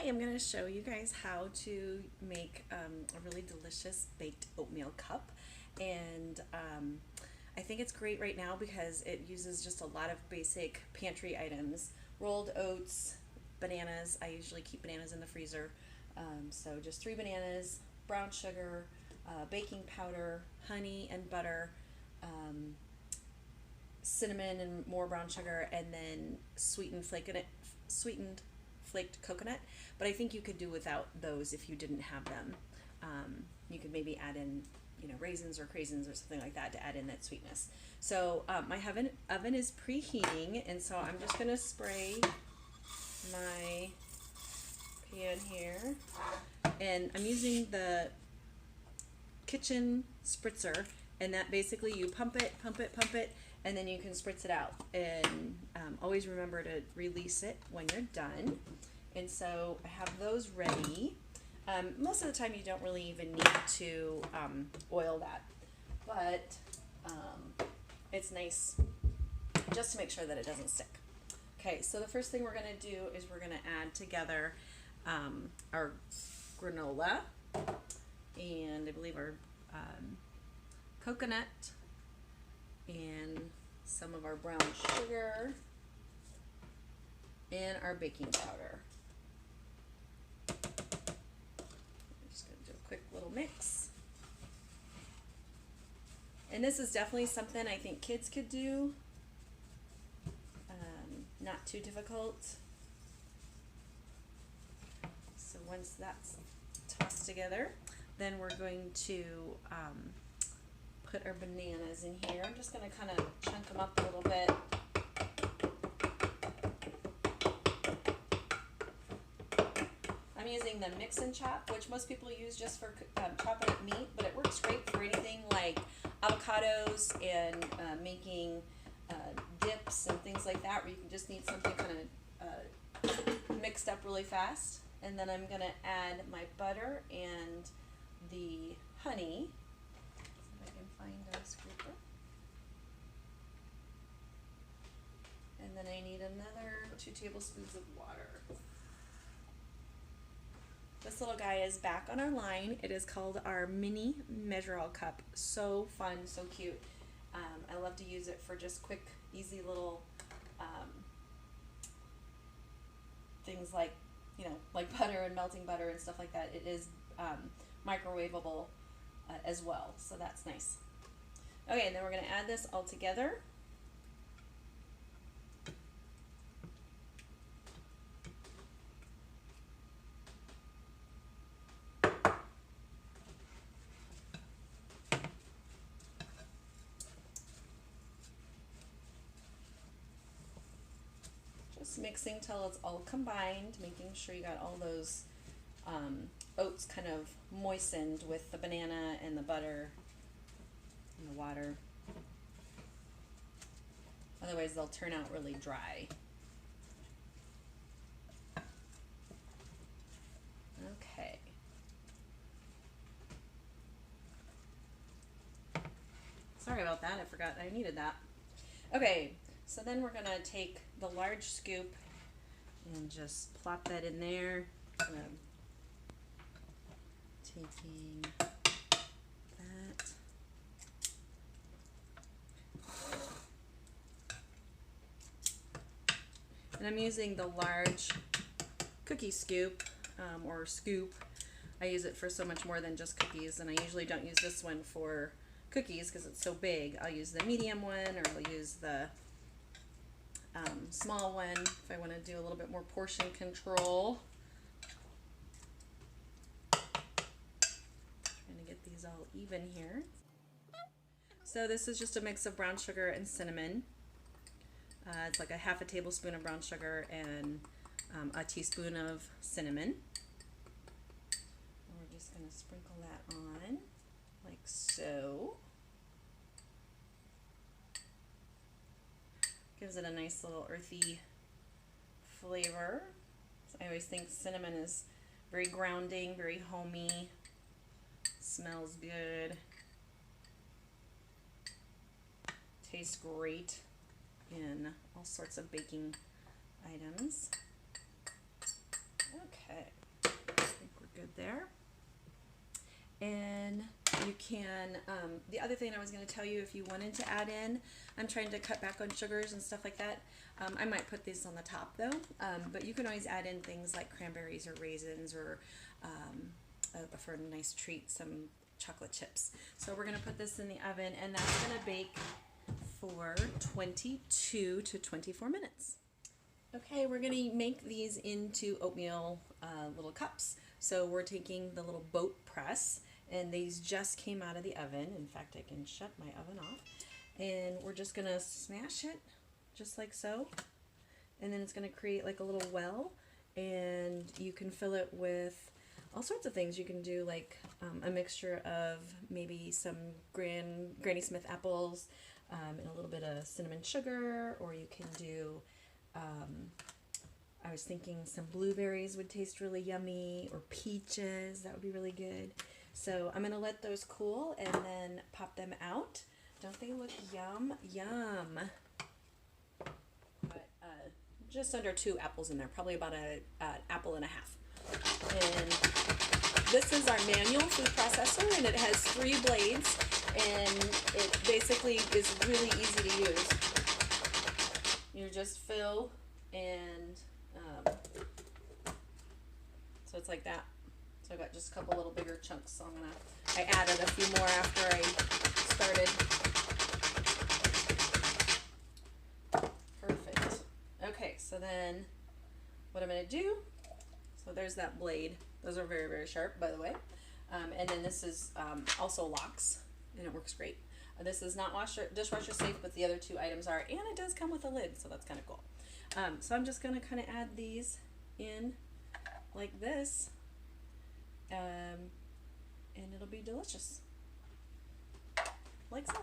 I'm going to show you guys how to make a really delicious baked oatmeal cup. And I think it's great right now because it uses just a lot of basic pantry items. Rolled oats, bananas. I usually keep bananas in the freezer. So just 3 bananas, brown sugar, baking powder, honey and butter, cinnamon and more brown sugar, and then sweetened flaked coconut. But I think you could do without those if you didn't have them. You could maybe add in, raisins or craisins or something like that to add in that sweetness. So my oven is preheating, and so I'm just going to spray my pan here, and I'm using the kitchen spritzer, and that basically you pump it, and then you can spritz it out. And always remember to release it when you're done. And so I have those ready. Most of the time you don't really even need to oil that, but it's nice just to make sure that it doesn't stick. Okay, so the first thing we're going to do is we're going to add together our granola, and I believe our coconut, and some of our brown sugar, and our baking powder. I'm just going to do a quick little mix. And this is definitely something I think kids could do. Not too difficult. So once that's tossed together, then we're going to put our bananas in here. I'm just going to kind of chunk them up a little bit. I'm using the mix and chop, which most people use just for chopping up meat, but it works great for anything like avocados and making dips and things like that, where you can just need something kind of mixed up really fast. And then I'm going to add my butter and the honey. See if I can find a scooper. And then I need another 2 tablespoons of water. This little guy is back on our line. It is called our mini measure-all cup. So fun, so cute. I love to use it for just quick, easy little things like, like butter and melting butter and stuff like that. It is microwavable as well, so that's nice. Okay, and then we're going to add this all together. Just mixing till it's all combined, making sure you got all those oats kind of moistened with the banana and the butter and the water. Otherwise they'll turn out really dry. Okay. Sorry about that, I forgot I needed that. Okay, so then we're going to take the large scoop and just plop that in there. Taking that. And I'm using the large cookie scoop, or scoop. I use it for so much more than just cookies, and I usually don't use this one for cookies because it's so big. I'll use the medium one, or I'll use the small one if I want to do a little bit more portion control. Trying to get these all even here. So this is just a mix of brown sugar and cinnamon. It's like a half a tablespoon of brown sugar and a teaspoon of cinnamon. And we're just going to sprinkle that on like so. Gives it a nice little earthy flavor. So I always think cinnamon is very grounding, very homey, smells good, tastes great in all sorts of baking items. Okay. good there. And you can, the other thing I was going to tell you, if you wanted to add in, I'm trying to cut back on sugars and stuff like that. I might put these on the top though, but you can always add in things like cranberries or raisins or for a nice treat, some chocolate chips. So we're going to put this in the oven, and that's going to bake for 22 to 24 minutes. Okay, we're going to make these into oatmeal little cups. So we're taking the little boat press, and these just came out of the oven. In fact, I can shut my oven off. And we're just going to smash it just like so. And then it's going to create like a little well, and you can fill it with all sorts of things. You can do like a mixture of maybe some Granny Smith apples and a little bit of cinnamon sugar, or you can do I was thinking some blueberries would taste really yummy, or peaches, that would be really good. So I'm going to let those cool and then pop them out. Don't they look yum? Yum. But, just under 2 apples in there, probably about an apple and a half. And this is our manual food processor, and it has 3 blades, and it basically is really easy to use. You just fill, and so it's like that. So I got just a couple little bigger chunks, so I added a few more after I started. Perfect. Okay, so then what I'm going to do, so there's that blade. Those are very, very sharp, by the way. And then this is also locks, and it works great. This is not dishwasher safe, but the other 2 items are, and it does come with a lid, so that's kind of cool. So I'm just going to kind of add these in like this, and it'll be delicious, like so.